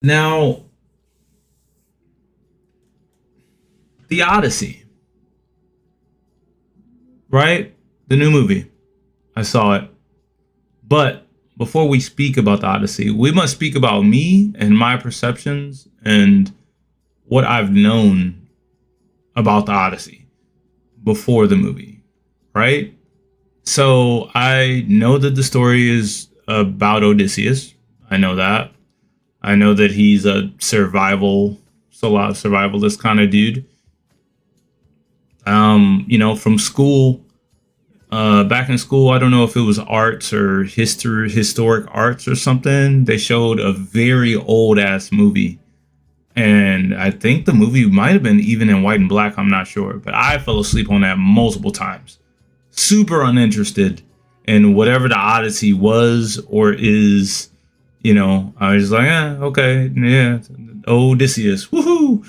Now, the Odyssey, right? The new movie. I saw it. But before we speak about the Odyssey, we must speak about me and my perceptions and what I've known about the Odyssey before the movie, right? So I know that the story is about Odysseus. I know that. I know that he's a survivalist kind of dude. From school, back in school, I don't know if it was arts or historic arts or something. They showed a very old ass movie, and I think the movie might have been even in white and black. I'm not sure, but I fell asleep on that multiple times. Super uninterested in whatever the Odyssey was or is. I was like, okay, yeah, Odysseus, woohoo.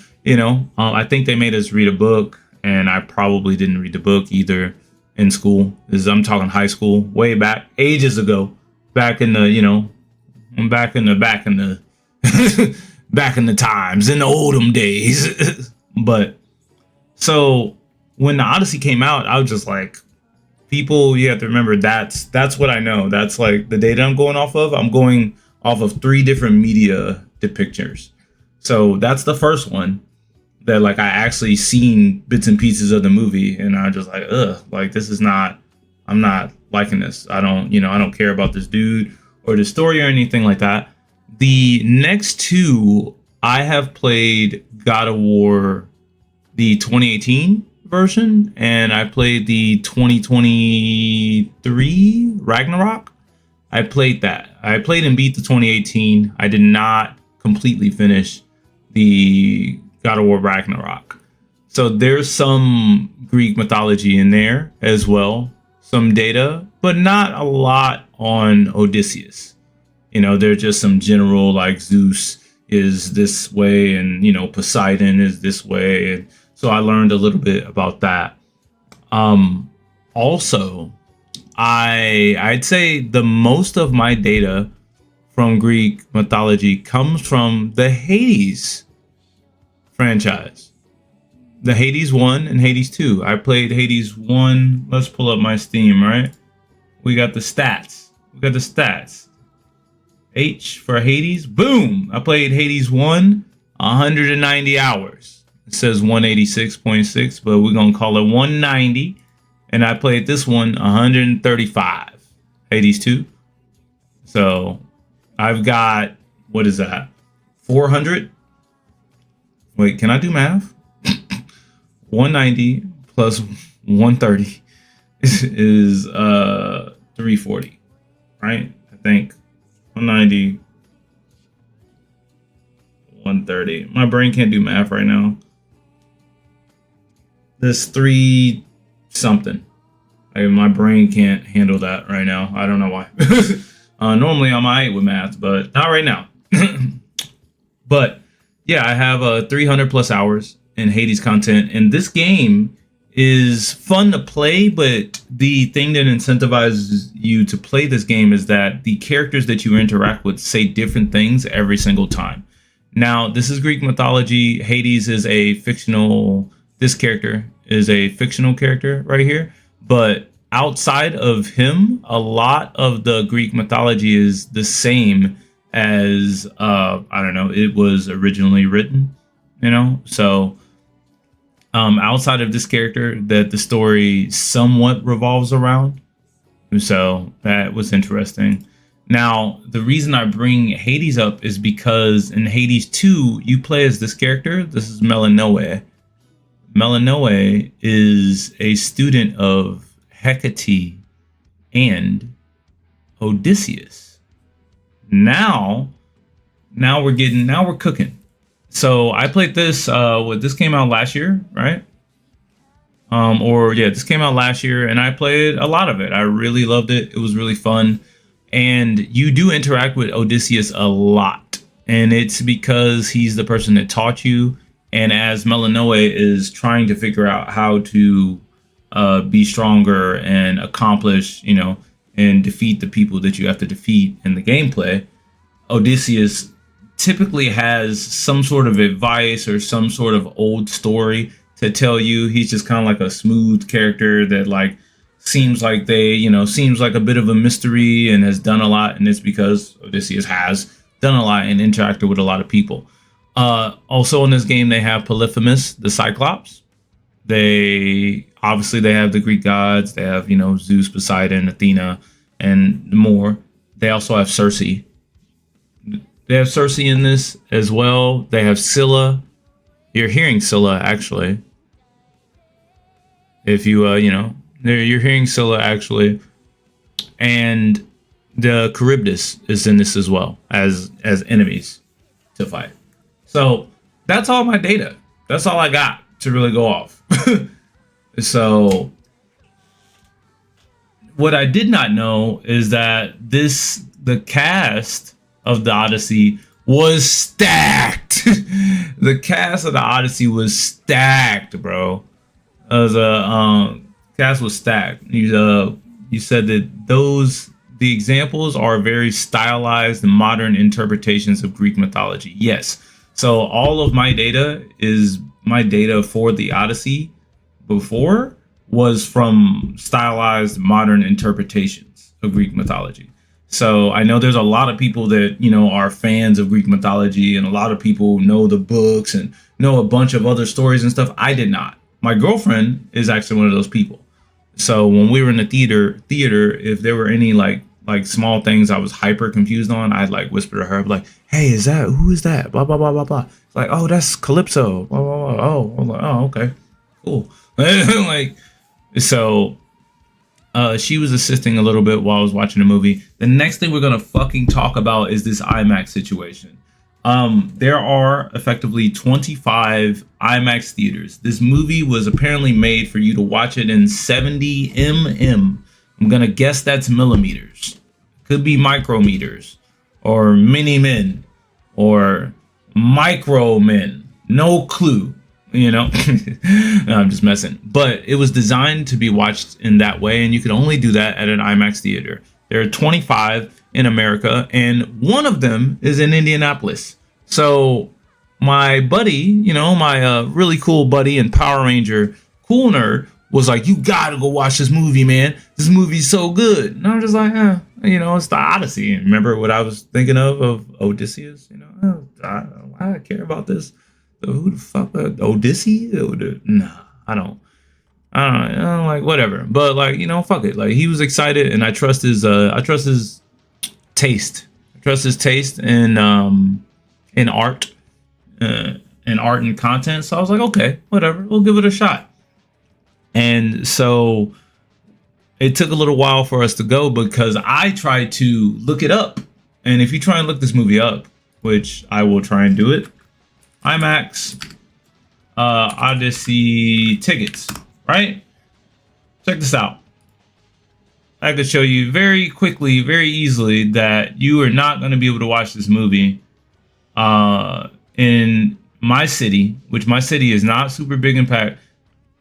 I think they made us read a book, and I probably didn't read the book either in school. I'm talking high school, way back, ages ago, back in the, I'm back in the back in the times, in the oldem days. But so when the Odyssey came out, I was just like, people, you have to remember that's what I know. That's like the data I'm going off of. I'm going off of 3 different media depictures. So that's the first one that like I actually seen bits and pieces of the movie, and I just like, like this is not, I'm not liking this. I don't care about this dude or the story or anything like that. The next 2, I have played God of War, the 2018 version, and I played the 2023 Ragnarok. I played that. I played and beat the 2018. I did not completely finish the God of War Ragnarok. So there's some Greek mythology in there as well, some data, but not a lot on Odysseus. There's just some general like Zeus is this way, and Poseidon is this way, and so I learned a little bit about that. Also, I'd say the most of my data from Greek mythology comes from the Hades franchise. The Hades 1 and Hades 2. I played Hades 1. Let's pull up my Steam, right? We got the stats. H for Hades. Boom! I played Hades 1, 190 hours. It says 186.6, but we're going to call it 190. And I played this one 135. Hades 2. So I've got, what is that? 400? Wait, can I do math? 190 plus 130 is 340, right? I think 190, 130. My brain can't do math right now. This 3 something. My brain can't handle that right now. I don't know why. Normally I'm alright with math, but not right now. But yeah, I have 300 plus hours in Hades content, and this game is fun to play, but the thing that incentivizes you to play this game is that the characters that you interact with say different things every single time. Now, this is Greek mythology. Hades is a fictional, this character is a fictional character right here, but outside of him, a lot of the Greek mythology is the same as, I don't know, it was originally written, so outside of this character that the story somewhat revolves around. So that was interesting. Now, the reason I bring Hades up is because in Hades 2, you play as this character. This is Melanoe. Melanoe is a student of Hecate and Odysseus. Now we're cooking. So I played this. This came out last year, right? This came out last year, and I played a lot of it. I really loved it. It was really fun, and you do interact with Odysseus a lot, and it's because he's the person that taught you. And as Melanoe is trying to figure out how to be stronger and accomplish, and defeat the people that you have to defeat in the gameplay, Odysseus typically has some sort of advice or some sort of old story to tell you. He's just kind of like a smooth character that like seems like seems like a bit of a mystery and has done a lot, and it's because Odysseus has done a lot and interacted with a lot of people. Also in this game they have Polyphemus the Cyclops. They have the Greek gods. They have Zeus, Poseidon, Athena, and more. They also have Circe. They have Circe in this as well. They have Scylla. You're hearing Scylla actually. If you're hearing Scylla actually, and the Charybdis is in this as well as enemies to fight. So that's all my data. That's all I got to really go off. So what I did not know is that the cast of the Odyssey was stacked. The cast of the Odyssey was stacked, bro. The cast was stacked. You said that the examples are very stylized modern interpretations of Greek mythology. Yes. So all of my data is my data for the Odyssey before was from stylized modern interpretations of Greek mythology. So I know there's a lot of people that, are fans of Greek mythology, and a lot of people know the books and know a bunch of other stories and stuff. I did not. My girlfriend is actually one of those people. So when we were in the theater, if there were any like small things I was hyper confused on, I'd like whisper to her, I'd be like, "Hey, who is that? Blah blah blah blah blah." It's like, "Oh, that's Calypso." Blah blah blah. Oh, I'm like, "Oh, okay, cool." Like, so she was assisting a little bit while I was watching the movie. The next thing we're gonna fucking talk about is this IMAX situation. There are effectively 25 IMAX theaters. This movie was apparently made for you to watch it in 70 mm. I'm gonna guess that's millimeters. Could be micrometers or mini min or micro min. No clue. No, I'm just messing. But it was designed to be watched in that way, and you can only do that at an IMAX theater. There are 25 in America, and one of them is in Indianapolis. So my buddy, my really cool buddy and Power Ranger cool nerd was like, "You gotta go watch this movie, man. This movie's so good." And I'm just like, it's the Odyssey. Remember what I was thinking of Odysseus? I care about this. So who the fuck, Odyssey? Nah, I don't like whatever. But like, fuck it. Like he was excited, and I trust his taste. I trust his taste in art, and content. So I was like, okay, whatever. We'll give it a shot. And so it took a little while for us to go because I tried to look it up. And if you try and look this movie up, which I will try and do it, IMAX Odyssey tickets, right? Check this out. I could show you very quickly, very easily that you are not going to be able to watch this movie in my city, which my city is not super big impact,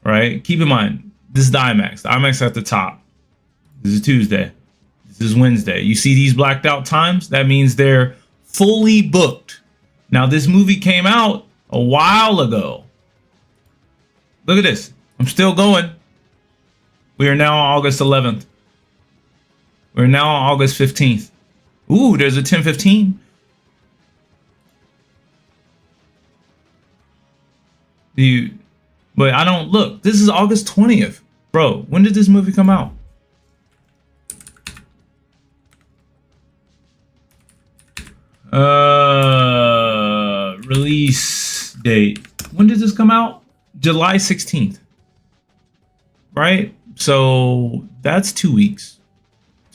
right? Keep in mind, this is the IMAX. The IMAX at the top. This is Tuesday. This is Wednesday. You see these blacked out times? That means they're fully booked. Now, this movie came out a while ago. Look at this. I'm still going. We are now on August 11th. We're now on August 15th. Ooh, there's a 10:15. But I don't look. This is August 20th. Bro, when did this movie come out? Release date. When did this come out? July 16th. Right? So that's 2 weeks.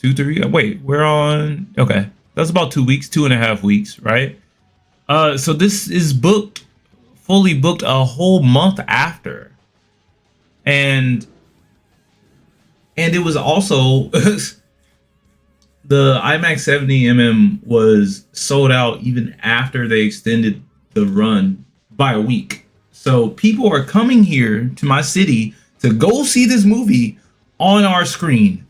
2-3. Wait, we're on. Okay. That's about 2 weeks, 2.5 weeks, right? So this is booked, fully booked a whole month after. And it was also the IMAX 70mm was sold out even after they extended the run by a week. So people are coming here to my city to go see this movie on our screen.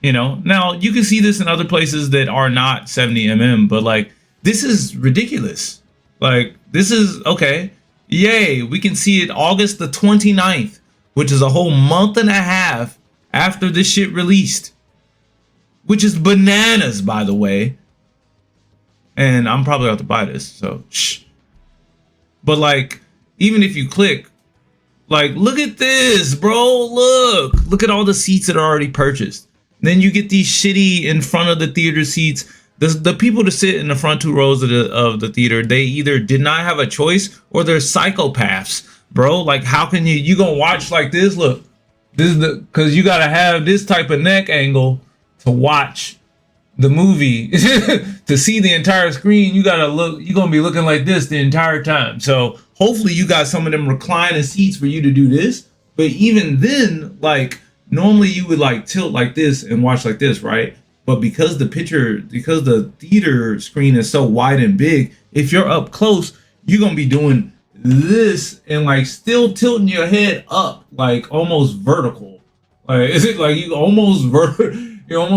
Now you can see this in other places that are not 70mm, but like This is ridiculous. Like, this is okay. Yay, we can see it August the 29th, which is a whole month and a half after this shit released. Which is bananas, by the way. And I'm probably about to buy this, so shh. But like, even if you click, like, look at this, bro. Look at all the seats that are already purchased. Then you get these shitty in front of the theater seats. The people to sit in the front two rows of the theater, they either did not have a choice or they're psychopaths, bro. Like, how can you gonna watch like this? Look, this is because you gotta have this type of neck angle to watch the movie. To see the entire screen, you're gonna be looking like this the entire time. So hopefully you got some of them reclining seats for you to do this. But even then, like, normally you would like tilt like this and watch like this, right? But because the theater screen is so wide and big, if you're up close, you're gonna be doing this and like still tilting your head up, like almost vertical. Like, is it like you're almost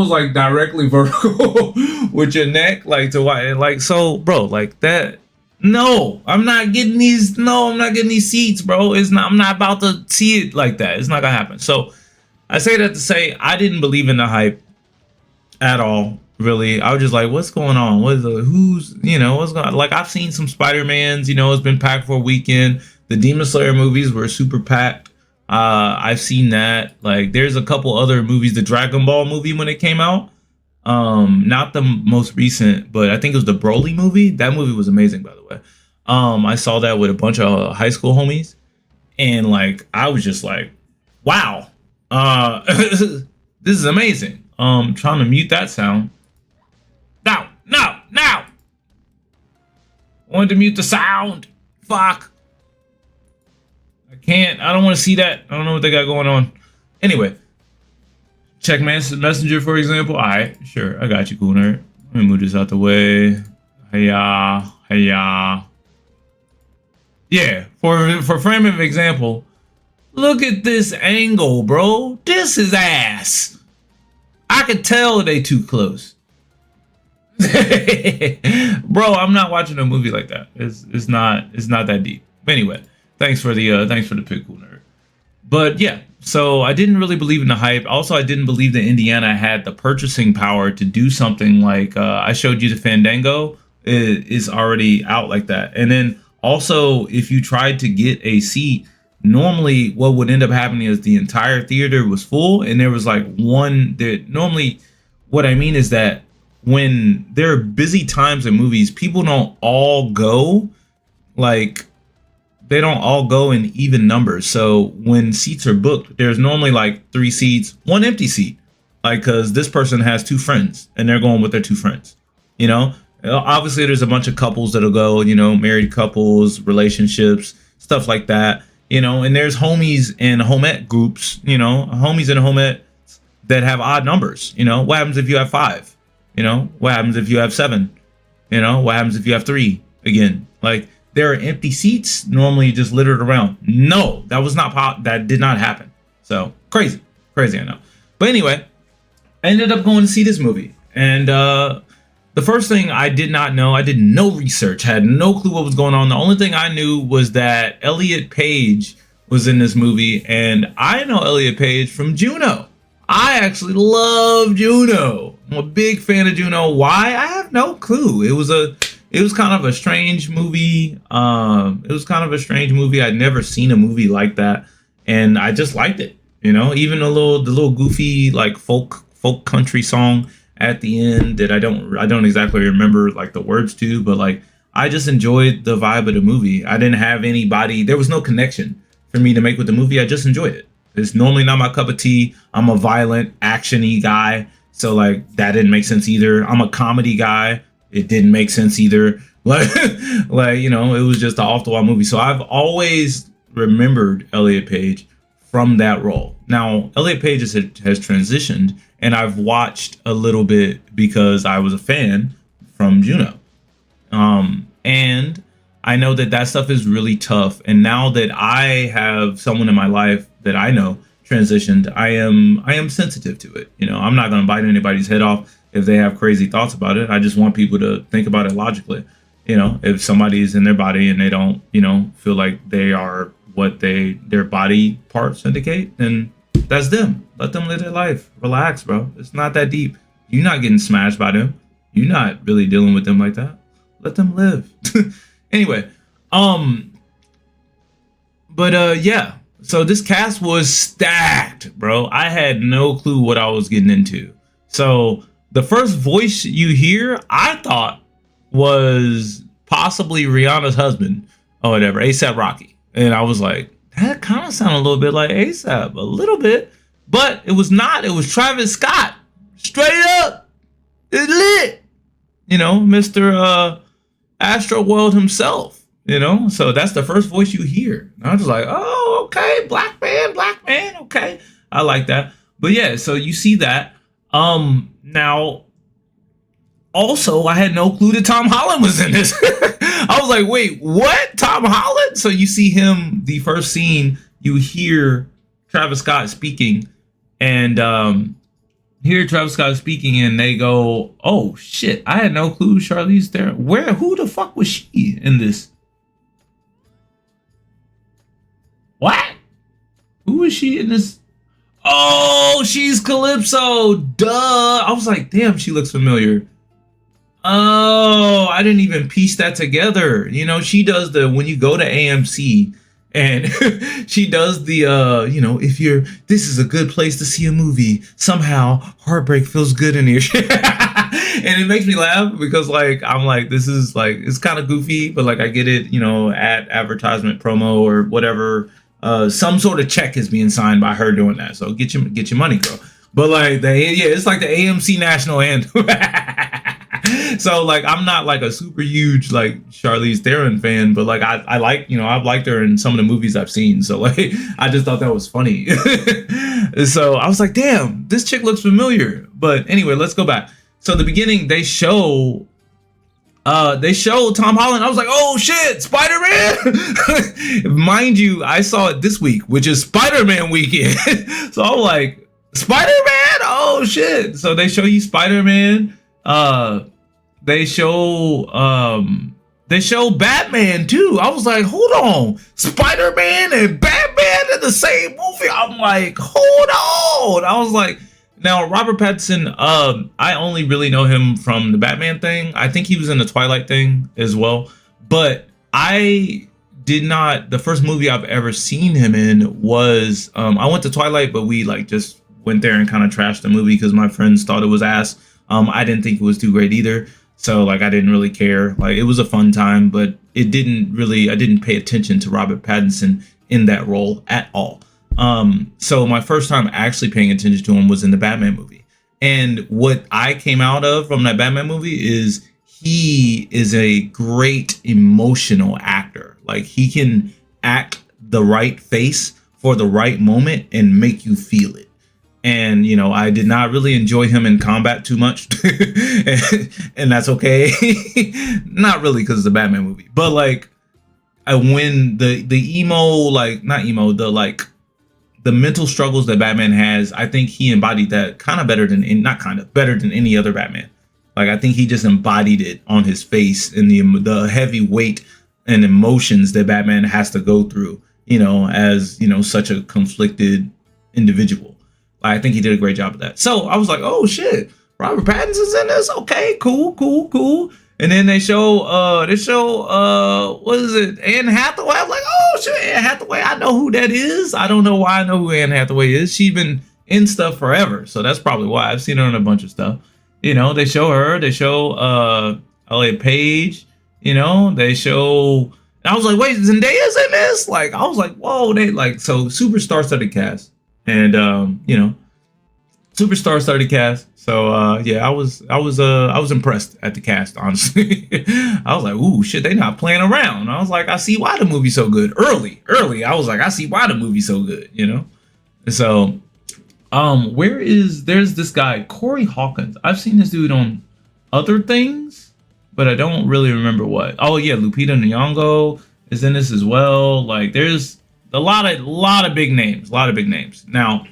like directly vertical with your neck, like to why, like, so, bro, like that. No, I'm not getting these. No, I'm not getting these seats, bro. I'm not about to see it like that. It's not gonna happen. So I say that to say I didn't believe in the hype at all, really. I was just like, what's going on? What's going on? Like, I've seen some Spider-Mans, it's been packed for a weekend. The Demon Slayer movies were super packed. I've seen that. Like, there's a couple other movies. The Dragon Ball movie when it came out, not the most recent, but I think it was the Broly movie. That movie was amazing, by the way. I saw that with a bunch of high school homies, and like, I was just like, wow, this is amazing. Trying to mute that sound. No. I wanted to mute the sound. Fuck. I can't. I don't want to see that. I don't know what they got going on. Anyway, check Messenger, for example. All right, sure. I got you, cool nerd. Let me move this out the way. Hiya. Yeah, for frame of example, look at this angle, bro. This is ass. I could tell they too close. Bro, I'm not watching a movie like that. It's not that deep. But anyway, thanks for the pick, cool nerd. But yeah, so I didn't really believe in the hype. Also, I didn't believe that Indiana had the purchasing power to do something like I showed you the Fandango is already out like that. And then also, if you tried to get a seat, normally what would end up happening is the entire theater was full, and there was like one that normally, what I mean is that when there are busy times in movies, people don't all go, like, they don't all go in even numbers. So when seats are booked, there's normally like 3 seats, 1 empty seat, like, because this person has 2 friends and they're going with their 2 friends. Obviously there's a bunch of couples that'll go, married couples, relationships, stuff like that. And there's homies and homette groups, homies and homette that have odd numbers. What happens if you have 5? What happens if you have 7? What happens if you have 3 again? Like, there are empty seats normally just littered around. No, that did not happen. So crazy, I know. But anyway, I ended up going to see this movie. And the first thing I did not know, I did no research, had no clue what was going on. The only thing I knew was that Elliot Page was in this movie, and I know Elliot Page from Juno. I actually love Juno. I'm a big fan of Juno. Why? I have no clue. It was kind of a strange movie. I'd never seen a movie like that, and I just liked it. Even the little goofy like folk country song at the end that I don't exactly remember like the words to, but like, I just enjoyed the vibe of the movie. I didn't have anybody, there was no connection for me to make with the movie. I just enjoyed it. It's normally not my cup of tea. I'm a violent, action-y guy, so like, that didn't make sense either. I'm a comedy guy. It didn't make sense either. Like, it was just an off-the-wall movie. So I've always remembered Elliot Page from that role. Now, Elliot Page has transitioned, and I've watched a little bit because I was a fan from Juno. And I know that stuff is really tough. And now that I have someone in my life that I know transitioned, I am sensitive to it. I'm not going to bite anybody's head off. if they have crazy thoughts about it. I just want people to think about it logically. You know, if somebody's in their body and they don't, you know, feel like they are what their body parts indicate, then that's them. Let them live their life. Relax, bro. It's not that deep. You're not getting smashed by them. You're not really dealing with them like that. Let them live. Anyway, yeah. So this cast was stacked, bro. I had no clue what I was getting into. So the first voice you hear, I thought was possibly Rihanna's husband or whatever, A$AP Rocky. And I was like, that kind of sounded a little bit like A$AP, a little bit. But it was not. It was Travis Scott. Straight up. It's lit. You know, Mr. Astro World himself. You know, so that's the first voice you hear. And I was like, oh, okay, black man, okay. I like that. But yeah, so you see that. Now, also, I had no clue that Tom Holland was in this. I was like, wait, what? Tom Holland? So you see him, the first scene, you hear Travis Scott speaking, and hear Travis Scott speaking, and they go, oh shit, I had no clue Charlize Theron. Who the fuck was she in this? What? Who is she in this? Oh, she's Calypso. Duh. I was like, damn, she looks familiar. Oh, I didn't even piece that together. You know, she does when you go to AMC and she does you know, this is a good place to see a movie. Somehow heartbreak feels good in here. And it makes me laugh because like, I'm like, this is like, it's kind of goofy, but like I get it, you know, at advertisement promo or whatever. Some sort of check is being signed by her doing that. So get your money, girl. But like it's like the AMC national anthem. So like I'm not like a super huge like Charlize Theron fan, but like I like, you know, I've liked her in some of the movies I've seen. So like I just thought that was funny. So I was like, damn, this chick looks familiar. But anyway, let's go back. So the beginning they show Tom Holland. I was like, oh shit, Spider-Man. Mind you, I saw it this week, which is Spider-Man weekend. So I'm like, Spider-Man? Oh shit. So they show you Spider-Man. They show Batman too. I was like, hold on, Spider-Man and Batman in the same movie. I'm like, hold on. I was like, now Robert Pattinson, I only really know him from the Batman thing. I think he was in the Twilight thing as well. But I did not, the first movie I've ever seen him in was, I went to Twilight, but we like just went there and kind of trashed the movie because my friends thought it was ass. I didn't think it was too great either. So like, I didn't really care. Like it was a fun time, but I didn't pay attention to Robert Pattinson in that role at all. So my first time actually paying attention to him was in the Batman movie. And what I came out of from that Batman movie is he is a great emotional actor. Like he can act the right face for the right moment and make you feel it. And, you know, I did not really enjoy him in combat too much. And that's okay. Not really because it's a Batman movie. But like when the emo, like not emo, the mental struggles that Batman has, I think he embodied that better than any other Batman. Like I think he just embodied it on his face and the heavy weight and emotions that Batman has to go through, you know, as, you know, such a conflicted individual. I think he did a great job of that. So I was like, oh shit, Robert Pattinson's in this. Okay, cool. And then they show what is it, Anne Hathaway. I'm like, oh shit, Anne Hathaway. I know who that is. I don't know why I know who Anne Hathaway is. She's been in stuff forever, so that's probably why. I've seen her in a bunch of stuff. You know, they show her. They show Elliot Page. You know, they show. And I was like, wait, Zendaya's in this? Like, I was like, whoa, they like so super star-studded cast. And you know, superstar started cast. So yeah, I was impressed at the cast, honestly. I was like, ooh, shit, they not playing around. I was like, I see why the movie's so good. Early. I was like, I see why the movie's so good, you know? And so there's this guy, Corey Hawkins. I've seen this dude on other things, but I don't really remember what. Oh yeah, Lupita Nyong'o is in this as well. Like there's a lot of big names. Now,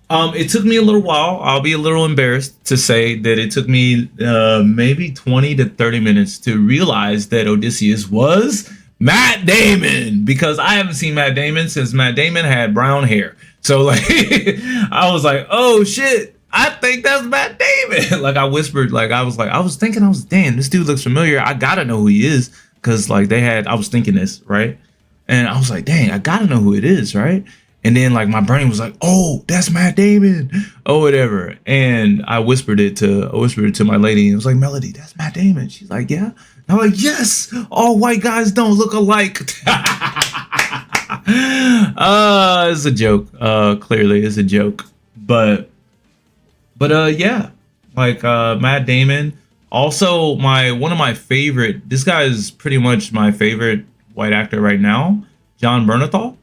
It took me a little while. I'll be a little embarrassed to say that it took me maybe 20 to 30 minutes to realize that Odysseus was Matt Damon, because I haven't seen Matt Damon since Matt Damon had brown hair. So like I was like, oh shit, I think that's Matt Damon. Like I whispered, like I was thinking, damn, this dude looks familiar. I gotta know who he is. Cause like I was thinking this, right? And I was like, dang, I gotta know who it is, right? And then like my brain was like, oh, that's Matt Damon, or whatever. And I whispered it to my lady, and it was like, Melody, that's Matt Damon. She's like, yeah. And I'm like, yes, all white guys don't look alike. It's a joke. Clearly it's a joke. But yeah. Like Matt Damon. Also one of my favorite, this guy is pretty much my favorite white actor right now, John Bernthal.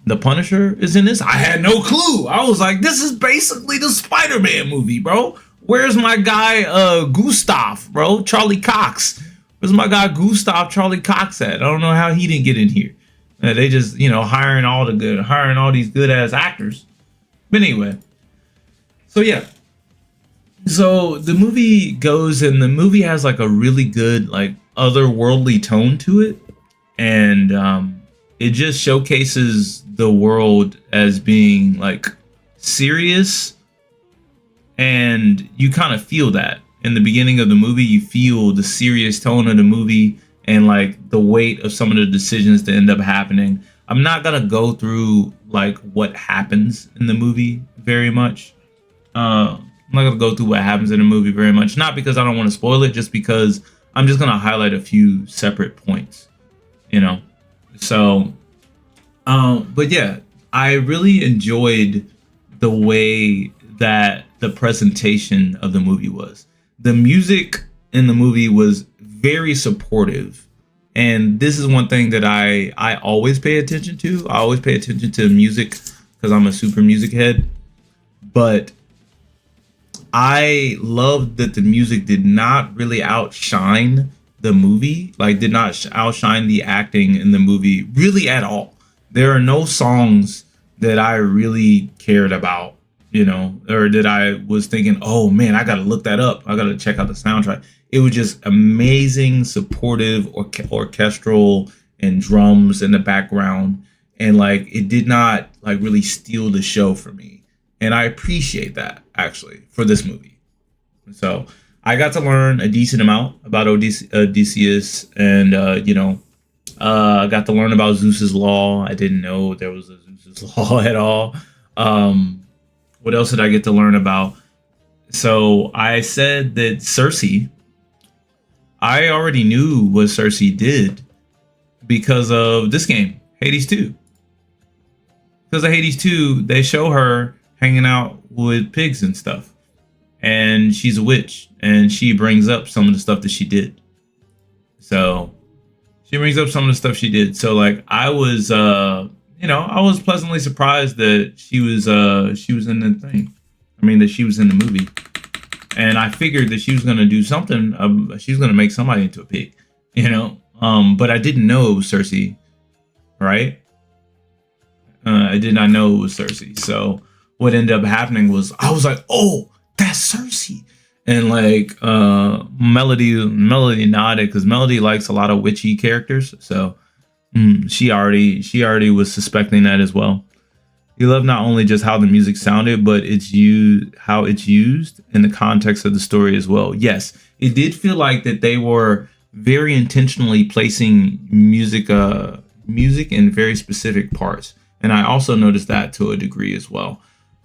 The Punisher is in this. I had no clue. I was like, this is basically the Spider-Man movie, bro. Where's my guy Gustav, bro? Charlie Cox. Where's my guy Gustav Charlie Cox at? I don't know how he didn't get in here. They just, hiring all these good ass actors. But anyway. So yeah. So the movie goes, and the movie has like a really good, like, otherworldly tone to it. And it just showcases the world as being like serious, and you kind of feel that in the beginning of the movie. You feel the serious tone of the movie and like the weight of some of the decisions that end up happening. I'm not gonna go through like what happens in the movie very much. I'm not gonna go through what happens in the movie very much, not because I don't want to spoil it, just because I'm just gonna highlight a few separate points, so but yeah, I really enjoyed the way that the presentation of the movie was. The music in the movie was very supportive. And this is one thing that I always pay attention to. I always pay attention to music because I'm a super music head. But I loved that the music did not really outshine the movie, like did not outshine the acting in the movie really at all. There are no songs that I really cared about, or that I was thinking, oh man, I got to look that up. I got to check out the soundtrack. It was just amazing, supportive, orchestral and drums in the background. And like, it did not like really steal the show for me. And I appreciate that actually for this movie. So I got to learn a decent amount about Odysseus, and I got to learn about Zeus's law. I didn't know there was a Zeus's law at all. What else did I get to learn about? So I said that Circe, I already knew what Circe did because of this game, Hades 2. Because of Hades 2, they show her hanging out with pigs and stuff. And she's a witch, and she brings up some of the stuff that she did. So she brings up some of the stuff she did. So like I was I was pleasantly surprised that she was in the thing. I mean, that she was in the movie. And I figured that she was gonna do something, she was gonna make somebody into a pig, but I didn't know it was Circe, right? I did not know it was Circe. So what ended up happening was I was like, oh, that's Circe. And like Melody nodded because Melody likes a lot of witchy characters. So she already was suspecting that as well. You love not only just how the music sounded, but how it's used in the context of the story as well. Yes, it did feel like that they were very intentionally placing music in very specific parts. And I also noticed that to a degree as well.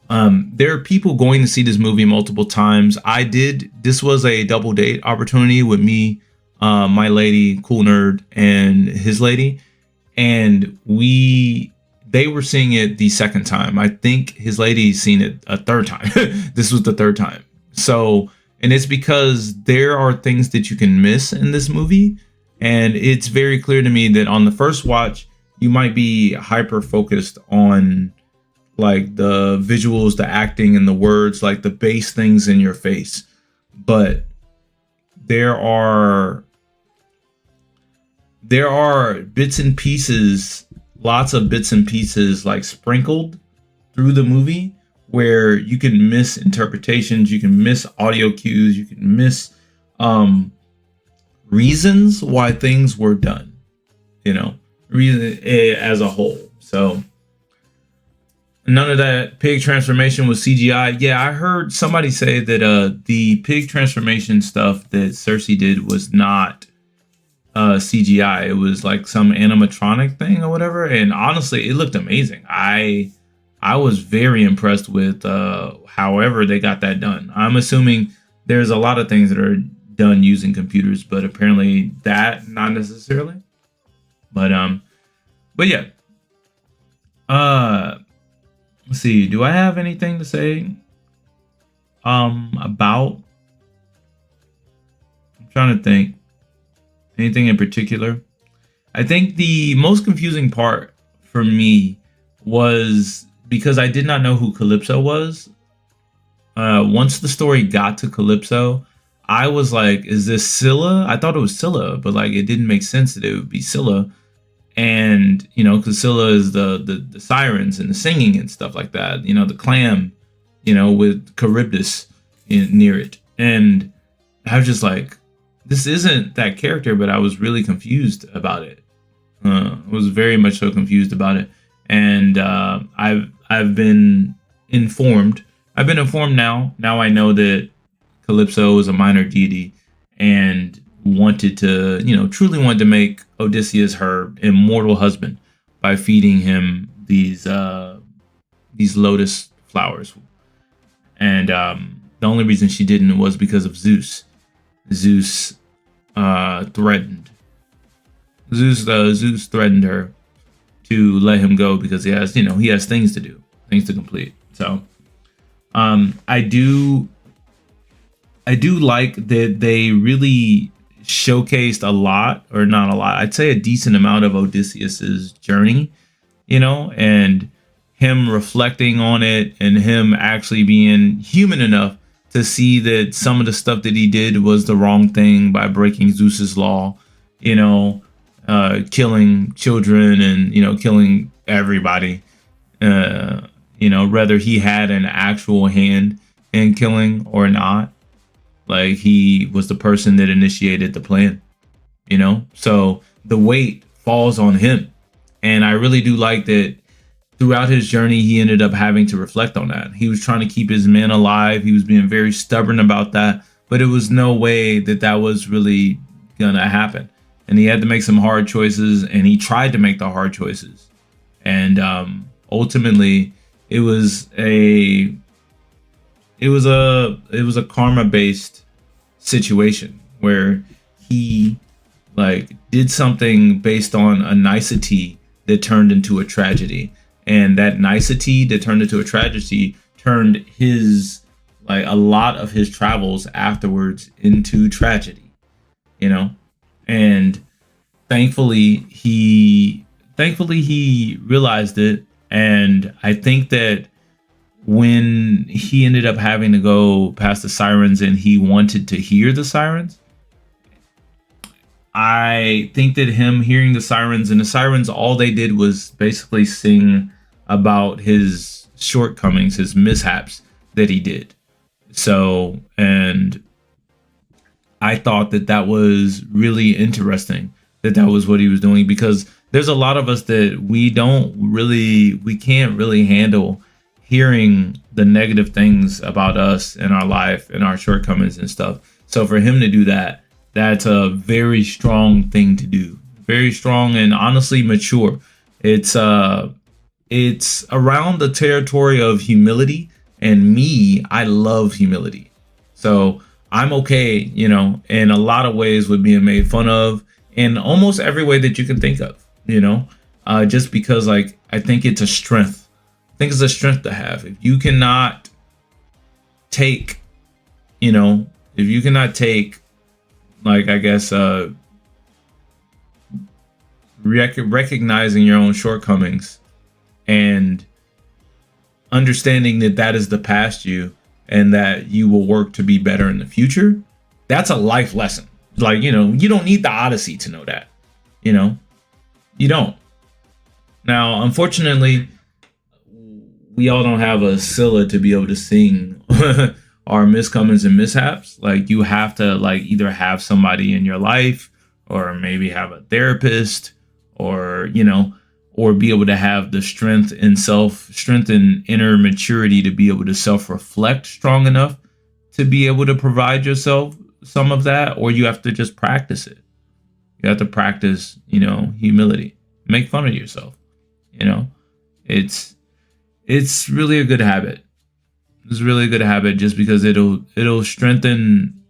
There are people going to see this movie multiple times. This was a double date opportunity with me, my lady, Cool Nerd, and his lady. And they were seeing it the second time. I think his lady's seen it a third time. This was the third time. So, and it's because there are things that you can miss in this movie. And it's very clear to me that on the first watch, you might be hyper focused on like the visuals, the acting, and the words, like the base things in your face. But there are bits and pieces, lots of bits and pieces like sprinkled through the movie where you can miss interpretations, you can miss audio cues, you can miss um, reasons why things were done, you know, reason as a whole. So none of that pig transformation was CGI. Yeah, I heard somebody say that the pig transformation stuff that Cersei did was not CGI. It was like some animatronic thing or whatever. And honestly, it looked amazing. I was very impressed with however they got that done. I'm assuming there's a lot of things that are done using computers, but apparently that not necessarily. But yeah. Let's see. Do I have anything to say about? I'm trying to think. Anything in particular? I think the most confusing part for me was because I did not know who Calypso was. Once the story got to Calypso, I was like, is this Scylla? I thought it was Scylla, but like it didn't make sense that it would be Scylla. And, you know, because Scylla is the sirens and the singing and stuff like that, you know, the clam, you know, with Charybdis near it. And I was just like, this isn't that character, but I was really confused about it. I was very much so confused about it. And I've been informed. I've been informed now. Now I know that Calypso is a minor deity and wanted to, you know, truly wanted to make Odysseus her immortal husband by feeding him these lotus flowers. And the only reason she didn't was because of Zeus. Zeus threatened. Zeus threatened her to let him go because he has things to do, things to complete. So I do like that they really showcased a lot, or not a lot, I'd say a decent amount of Odysseus's journey, you know, and him reflecting on it and him actually being human enough to see that some of the stuff that he did was the wrong thing by breaking Zeus's law, you know, killing children and, you know, killing everybody, you know, whether he had an actual hand in killing or not. Like, he was the person that initiated the plan, you know? So the weight falls on him. And I really do like that throughout his journey, he ended up having to reflect on that. He was trying to keep his men alive. He was being very stubborn about that. But it was no way that that was really going to happen. And he had to make some hard choices. And he tried to make the hard choices. And ultimately, it was a karma-based situation where he like did something based on a nicety that turned into a tragedy, and that nicety that turned into a tragedy turned his, like, a lot of his travels afterwards into tragedy, you know. And thankfully he realized it. And I think that when he ended up having to go past the sirens and he wanted to hear the sirens, I think that him hearing the sirens, and the sirens, all they did was basically sing about his shortcomings, his mishaps that he did. So, and I thought that that was really interesting, that that was what he was doing, because there's a lot of us that we can't really handle hearing the negative things about us and our life and our shortcomings and stuff. So for him to do that, that's a very strong thing to do. Very strong and honestly mature. It's around the territory of humility, and me, I love humility. So I'm okay, you know, in a lot of ways with being made fun of in almost every way that you can think of, you know, just because, like, I think it's a strength. I think it's a strength to have. If you cannot take, like, I guess, recognizing your own shortcomings and understanding that that is the past you and that you will work to be better in the future, that's a life lesson. Like, you know, you don't need the Odyssey to know that, you know, you don't. Now, unfortunately, we all don't have a Scylla to be able to sing our miscomings and mishaps. Like you have to like either have somebody in your life or maybe have a therapist or, or be able to have the strength and inner maturity to be able to self-reflect strong enough to be able to provide yourself some of that, or you have to just practice it. You have to practice, humility. Make fun of yourself. It's really a good habit. It's really a good habit just because it'll strengthen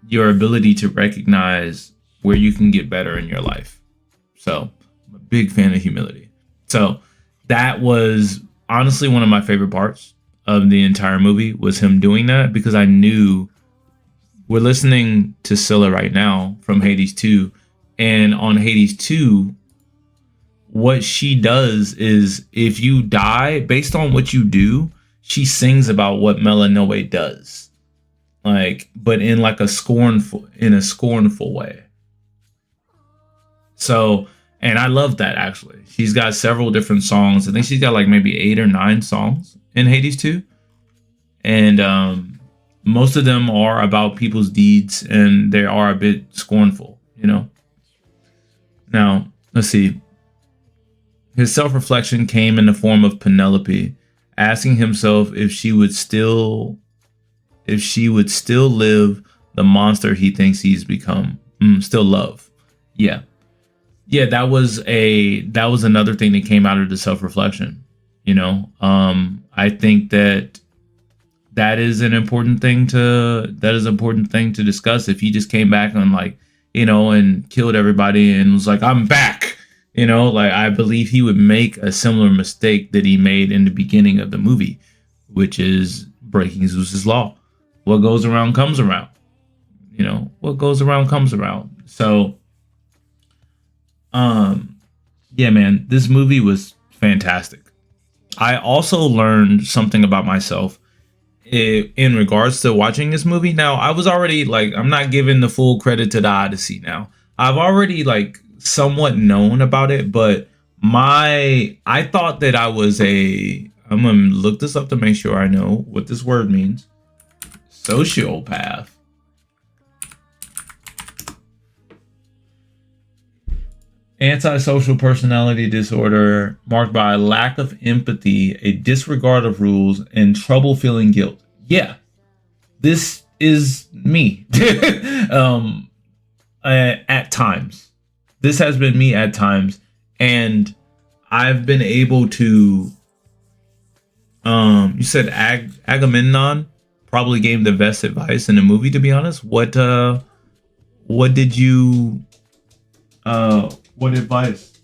your ability to recognize where you can get better in your life. So I'm a big fan of humility. So that was honestly one of my favorite parts of the entire movie was him doing that, because I knew we're listening to Scylla right now from Hades 2. And on Hades 2, what she does is if you die, based on what you do, she sings about what Melanoe does. Like, but in like a scornful way. So, and I love that actually. She's got several different songs. I think she's got like maybe 8 or 9 songs in Hades 2. And most of them are about people's deeds and they are a bit scornful, Now, let's see. His self-reflection came in the form of Penelope asking himself if she would still live the monster he thinks he's become. Still love. Yeah. Yeah, that was another thing that came out of the self-reflection. I think that is an important thing to discuss. If he just came back and and killed everybody and was like, I'm back. I believe he would make a similar mistake that he made in the beginning of the movie, which is breaking Zeus's law. What goes around comes around. What goes around comes around. So, yeah, man, this movie was fantastic. I also learned something about myself in regards to watching this movie. Now, I was already I'm not giving the full credit to the Odyssey now. I've already somewhat known about it, but I thought that I'm gonna look this up to make sure I know what this word means. Sociopath. Antisocial personality disorder marked by a lack of empathy, a disregard of rules, and trouble feeling guilt. Yeah, this is me. At times. This has been me at times, and I've been able to. You said Agamemnon probably gave the best advice in the movie. To be honest, what did you? What advice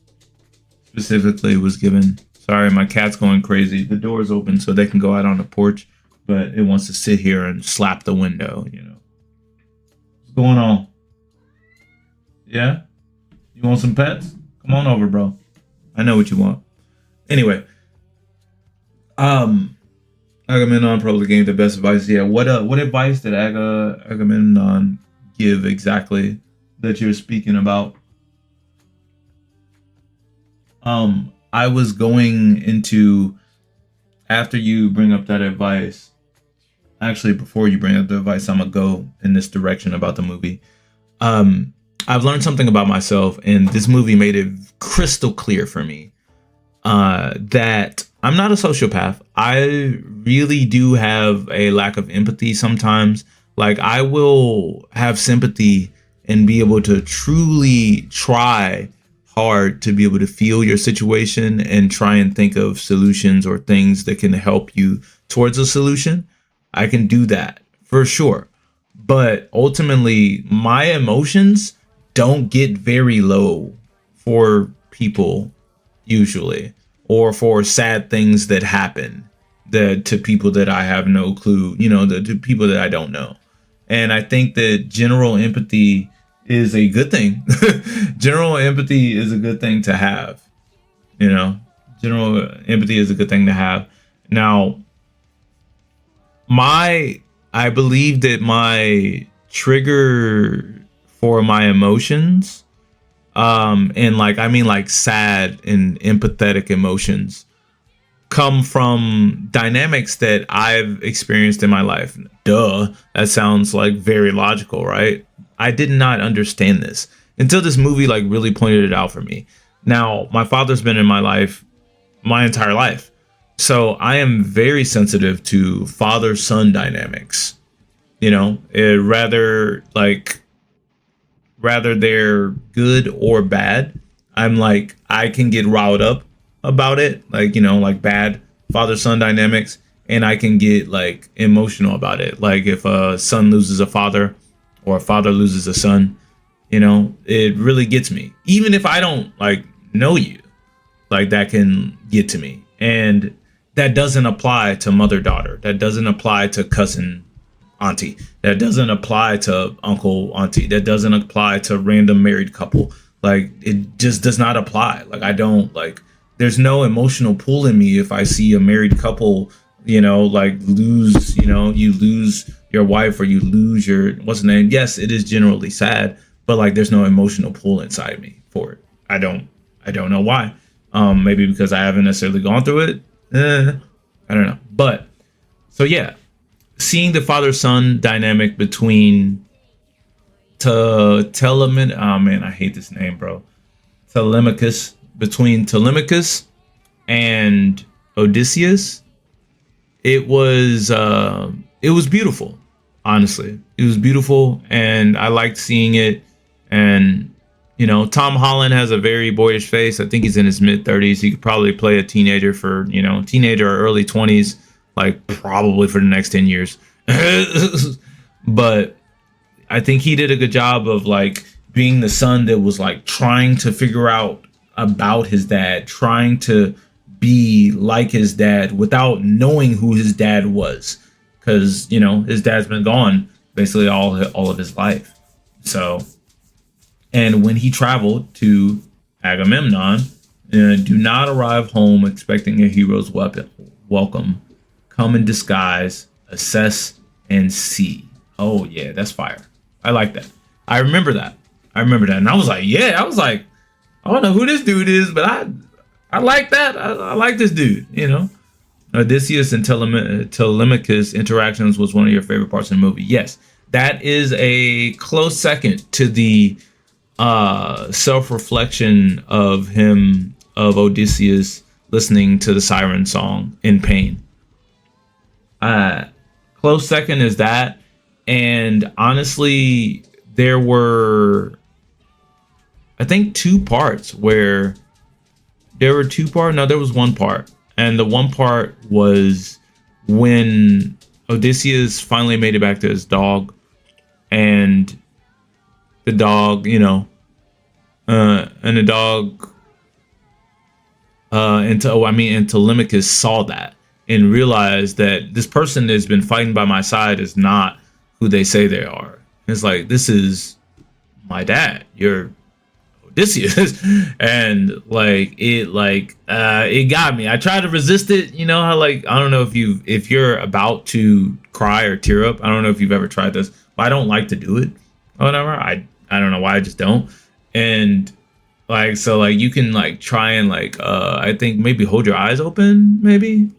specifically was given? Sorry, my cat's going crazy. The door's open so they can go out on the porch, but it wants to sit here and slap the window. What's going on? Yeah. You want some pets? Come on over, bro. I know what you want. Anyway, Agamemnon probably gave the best advice. Yeah, what advice did Agamemnon give exactly that you're speaking about? I was going into, after you bring up that advice, actually before you bring up the advice, I'm gonna go in this direction about the movie. I've learned something about myself, and this movie made it crystal clear for me that I'm not a sociopath. I really do have a lack of empathy sometimes. I will have sympathy and be able to truly try hard to be able to feel your situation and try and think of solutions or things that can help you towards a solution. I can do that for sure. But ultimately, my emotions don't get very low for people usually, or for sad things that happen to people that I have no clue, to people that I don't know. And I think that general empathy is a good thing. General empathy is a good thing to have. General empathy is a good thing to have. Now, I believe that my trigger for my emotions, and I mean sad and empathetic emotions, come from dynamics that I've experienced in my life. Duh, that sounds like very logical, right? I did not understand this until this movie like really pointed it out for me. Now, my father's been in my life my entire life. So I am very sensitive to father-son dynamics. You know, rather they're good or bad. I'm like, I can get riled up about it, like, you know, like bad father son dynamics, and I can get like emotional about it. Like if a son loses a father or a father loses a son, you know, it really gets me. Even if I don't like know you, like that can get to me. And that doesn't apply to mother daughter. That doesn't apply to cousin auntie. That doesn't apply to uncle auntie. That doesn't apply to random married couple. Like it just does not apply. Like I don't like there's no emotional pull in me if I see a married couple, you know, like lose, you know, you lose your wife or you lose your what's the name? Yes, it is generally sad, but like there's no emotional pull inside me for it. I don't know why. Maybe because I haven't necessarily gone through it. I don't know. But so yeah, seeing the father son dynamic between oh man, I hate this name, bro. Telemachus, between Telemachus and Odysseus, it was beautiful. Honestly, it was beautiful, and I liked seeing it. And you know, Tom Holland has a very boyish face. I think he's in his mid-30s. He could probably play a teenager for, you know, teenager or early 20s, like probably for the next 10 years. But I think he did a good job of like being the son that was like trying to figure out about his dad, trying to be like his dad without knowing who his dad was. Because, you know, his dad's been gone basically all of his life. So, and when he traveled to Agamemnon, do not arrive home expecting a hero's welcome. Come in disguise, assess, and see. Oh, yeah, that's fire. I like that. I remember that. And I was like, I don't know who this dude is, but I like that. I like this dude, you know. Odysseus and Telemachus interactions was one of your favorite parts of the movie. Yes, that is a close second to the self-reflection of Odysseus listening to the siren song in pain. Close second is that. And honestly, there were, I think, two parts where there was one part. And the one part was when Odysseus finally made it back to his dog, and the dog, you know, and the dog, and Telemachus saw that and realized that this person that's been fighting by my side is not who they say they are. It's like, this is my dad. You're Odysseus. And it got me. I tried to resist it. You know how, like, I don't know if you're about to cry or tear up. I don't know if you've ever tried this, but I don't like to do it or whatever. I don't know why, I just don't. And like, so like you can like try and like, I think maybe hold your eyes open, maybe.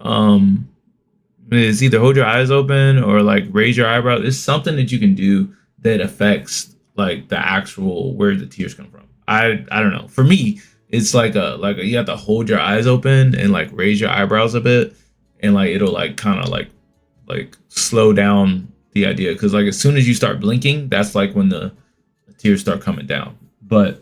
It's either hold your eyes open or like raise your eyebrows. It's something that you can do that affects like the actual where the tears come from. I don't know. For me, it's like you have to hold your eyes open and like raise your eyebrows a bit, and like it'll like kind of like slow down the idea, because like as soon as you start blinking, that's like when the tears start coming down. But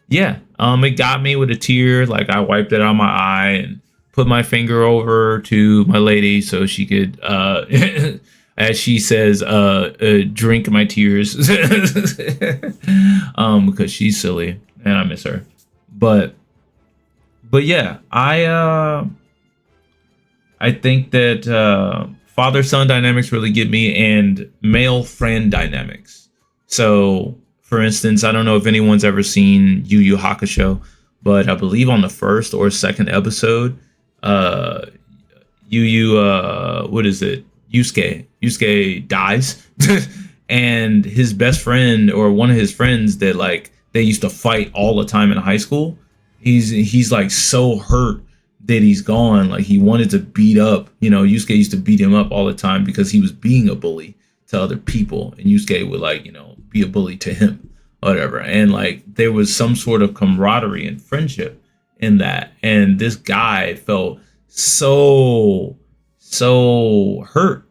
yeah, it got me with a tear. Like I wiped it on my eye and put my finger over to my lady so she could, as she says, drink my tears, because she's silly and I miss her. But yeah, I think that father-son dynamics really get me, and male-friend dynamics. So, for instance, I don't know if anyone's ever seen Yu Yu Hakusho, but I believe on the first or second episode, Yusuke dies, and his best friend, or one of his friends that like they used to fight all the time in high school, he's like so hurt that he's gone, like he wanted to beat up, Yusuke used to beat him up all the time because he was being a bully to other people, and Yusuke would like, be a bully to him, whatever. And like there was some sort of camaraderie and friendship in that. And this guy felt so hurt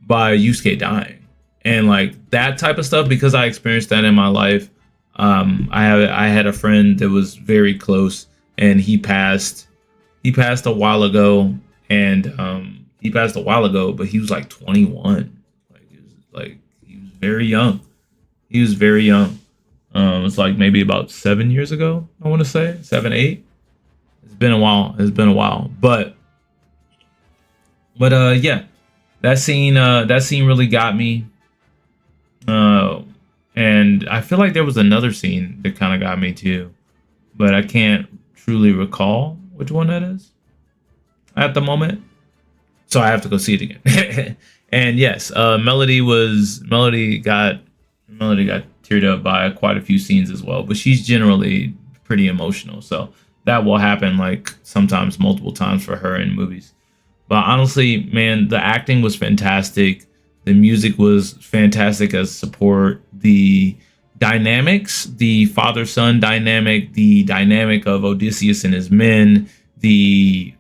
by Yusuke dying. And like that type of stuff, because I experienced that in my life. I had a friend that was very close, and he passed a while ago, and but he was like 21. He was very young. He was very young. It's like maybe about 7 years ago, I want to say 7, 8. It's been a while. But yeah, that scene really got me. And I feel like there was another scene that kind of got me too, but I can't truly recall which one that is at the moment. So I have to go see it again. And yes, Melody got teared up by quite a few scenes as well, but she's generally pretty emotional. So that will happen like sometimes multiple times for her in movies. But honestly, man, the acting was fantastic. The music was fantastic as support. The dynamics, the father-son dynamic, the dynamic of Odysseus and his men, the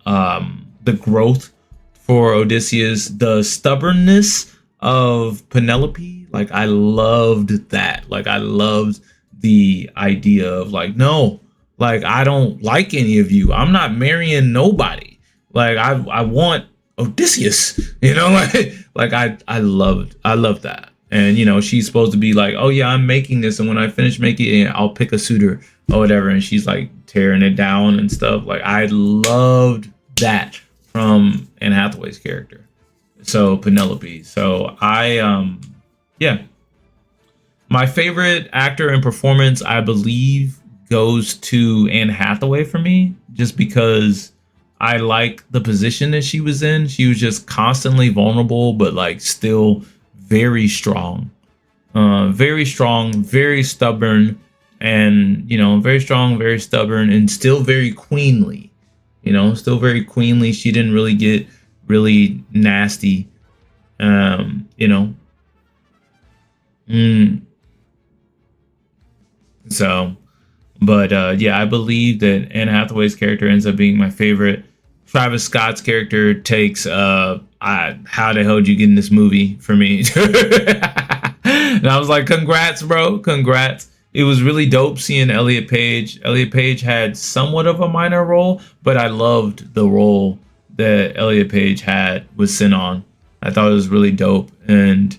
growth for Odysseus, the stubbornness of Penelope. Like I loved that. Like I loved the idea of like, no, like I don't like any of you. I'm not marrying nobody. Like I want Odysseus, like I loved that. And she's supposed to be like, oh yeah, I'm making this, and when I finish making it, I'll pick a suitor or whatever, and she's like tearing it down and stuff. Like I loved that from Anne Hathaway's character, so Penelope. So yeah, my favorite actor and performance, I believe, goes to Anne Hathaway for me, just because I like the position that she was in. She was just constantly vulnerable, but like still very strong, very stubborn, and very strong, very stubborn, and still very queenly. Still very queenly. She didn't really get really nasty. So, but yeah, I believe that Anne Hathaway's character ends up being my favorite. Travis Scott's character takes how the hell did you get in this movie for me? And I was like, congrats, bro, congrats. It was really dope seeing Elliot Page. Elliot Page had somewhat of a minor role, but I loved the role that Elliot Page had with Sinon. I thought it was really dope, and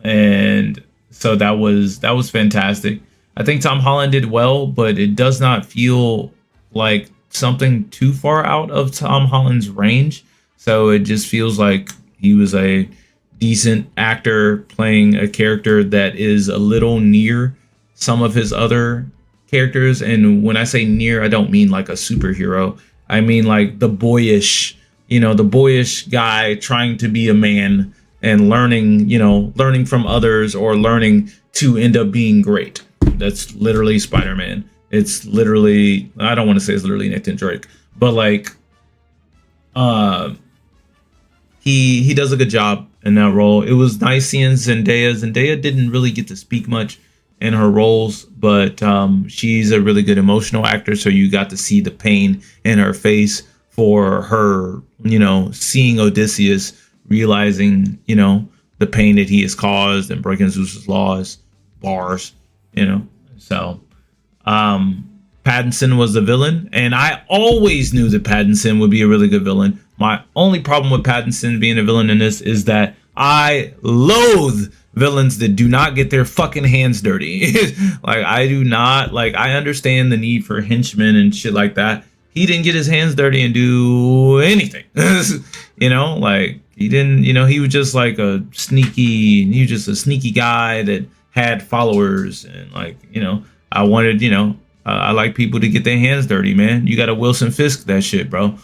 and so that was fantastic. I think Tom Holland did well, but it does not feel like something too far out of Tom Holland's range. So it just feels like he was a decent actor playing a character that is a little near some of his other characters. And when I say near, I don't mean like a superhero. I mean like the boyish guy trying to be a man and learning from others, or learning to end up being great. That's literally Spider-Man. It's literally, I don't want to say it's literally Nathan Drake, but like, he does a good job in that role. It was nice seeing Zendaya. Zendaya didn't really get to speak much in her roles, but she's a really good emotional actor. So you got to see the pain in her face for her, seeing Odysseus, realizing, the pain that he has caused and breaking Zeus's bars. So Pattinson was the villain, and I always knew that Pattinson would be a really good villain. My only problem with Pattinson being a villain in this is that I loathe villains that do not get their fucking hands dirty. Like I do not, like, I understand the need for henchmen and shit like that. He didn't get his hands dirty and do anything. Like he didn't, he was just like a sneaky guy that had followers, and like, I wanted, I like people to get their hands dirty, man. You got to Wilson Fisk that shit, bro.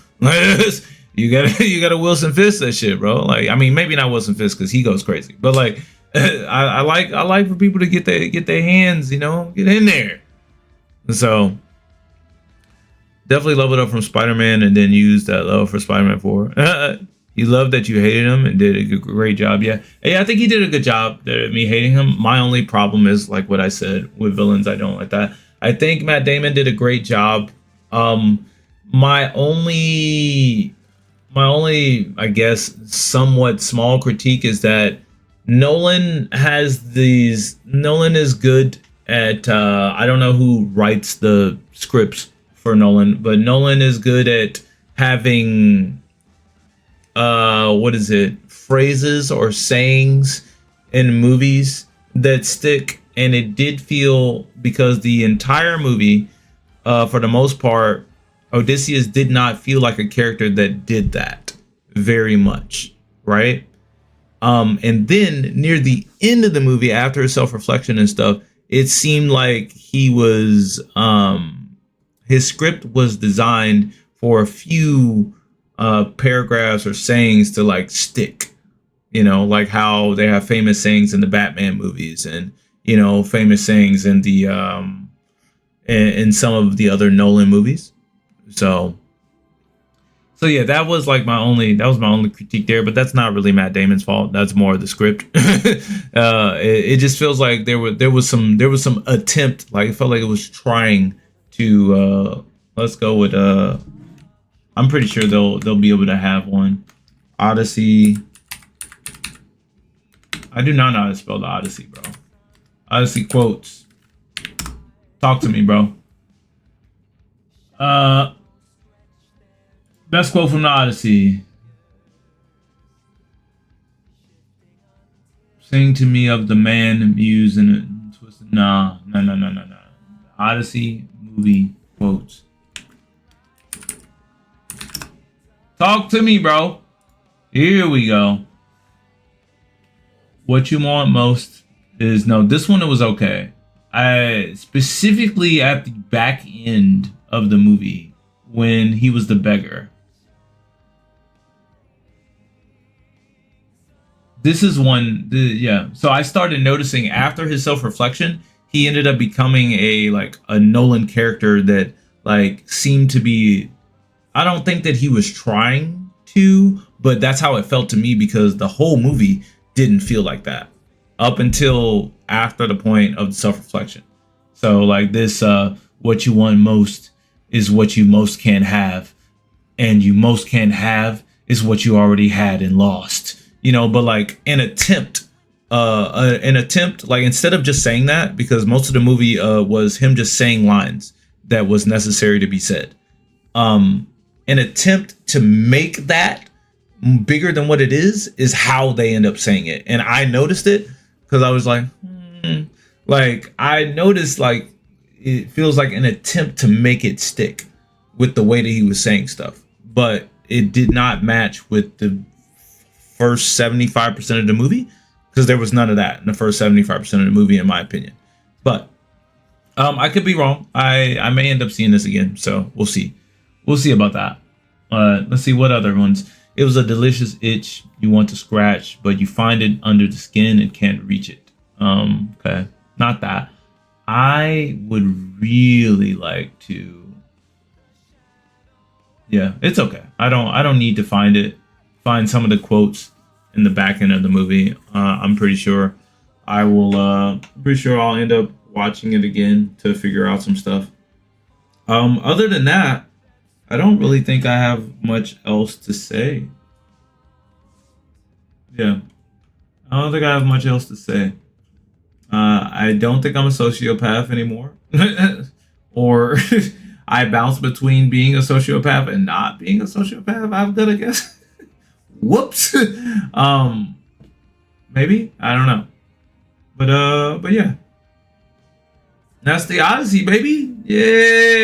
you got to Wilson Fisk that shit, bro. Like, I mean, maybe not Wilson Fisk because he goes crazy, but like, I like for people to get their hands, get in there. So Definitely leveled up from Spider-Man and then used that level for Spider-Man 4. He loved that you hated him and did a great job. Yeah. Yeah, I think he did a good job there, me hating him. My only problem is like what I said with villains. I don't like that. I think Matt Damon did a great job. Um, my only I guess somewhat small critique is that Nolan is good at I don't know who writes the scripts for Nolan, but Nolan is good at having what is it, phrases or sayings in movies that stick. And it did feel, because the entire movie, for the most part, Odysseus did not feel like a character that did that very much, right? And then near the end of the movie, after his self-reflection and stuff, it seemed like he was his script was designed for a few paragraphs or sayings to like stick, like how they have famous sayings in the Batman movies, and famous sayings in the in some of the other Nolan movies. So yeah, that was my only critique there, but that's not really Matt Damon's fault. That's more of the script. It just feels like there was some attempt, like it felt like it was trying to let's go with I'm pretty sure they'll be able to have one. Odyssey. I do not know how to spell the Odyssey, bro. Odyssey quotes. Talk to me, bro. Best quote from the Odyssey. Sing to me of the man, muse, and a twisted. Nah. Odyssey movie quotes. Talk to me, bro. Here we go. What you want most is no. This one, it was okay. I specifically at the back end of the movie when he was the beggar. This is one, yeah. So I started noticing after his self-reflection, he ended up becoming a Nolan character that like seemed to be. I don't think that he was trying to, but that's how it felt to me, because the whole movie didn't feel like that up until after the point of the self-reflection. So like this, what you want most is what you most can't have, and you most can't have is what you already had and lost. But like an attempt, like instead of just saying that, because most of the movie was him just saying lines that was necessary to be said. An attempt to make that bigger than what it is how they end up saying it. And I noticed it because I was like, like I noticed like it feels like an attempt to make it stick with the way that he was saying stuff, but it did not match with the first 75% of the movie, because there was none of that in the first 75% of the movie, in my opinion. But I could be wrong. I may end up seeing this again, so we'll see about that. Let's see what other ones. It was a delicious itch you want to scratch, but you find it under the skin and can't reach it. Okay, not that. I would really like to. Yeah, it's okay. I don't need to find some of the quotes in the back end of the movie. I'm pretty sure I will. Pretty sure I'll end up watching it again to figure out some stuff. Other than that, I don't really think I have much else to say. Yeah, I don't think I have much else to say. I don't think I'm a sociopath anymore, or I bounce between being a sociopath and not being a sociopath. I'm gonna guess. Whoops. Maybe, I don't know, but yeah, that's the Odyssey, baby. Yeah.